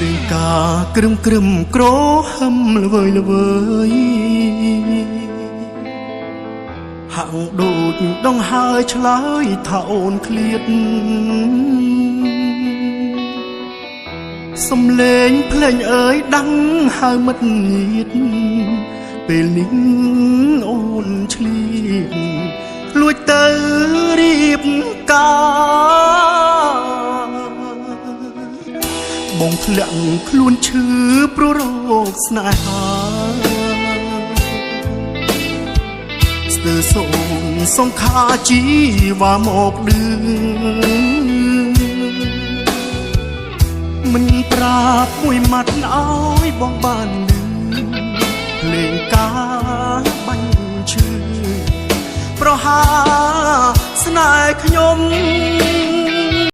លេងការក្រឹមក្រឹមក្រហឹមល្វើយល្វើយហាក់ដូចដងហើយឆ្លើយថាអូនឃ្លាតសំលេងភ្លេងអើយដាំងហៅមិត្តញាតពេលនេះអូនឆ្លៀតលួចទៅរៀបការបងធ្លាក់ខ្លួនឈឺព្រោះរោគស្នេហាស្ទើរសូនសង្ខារជីវ៉ាមកឌឺមិនប្រាប់មួយម៉ាត់ឲ្យបងបានឮភ្លេងការបាញ់ឈឺប្រហាស្នេហ៍ខ្ញុំ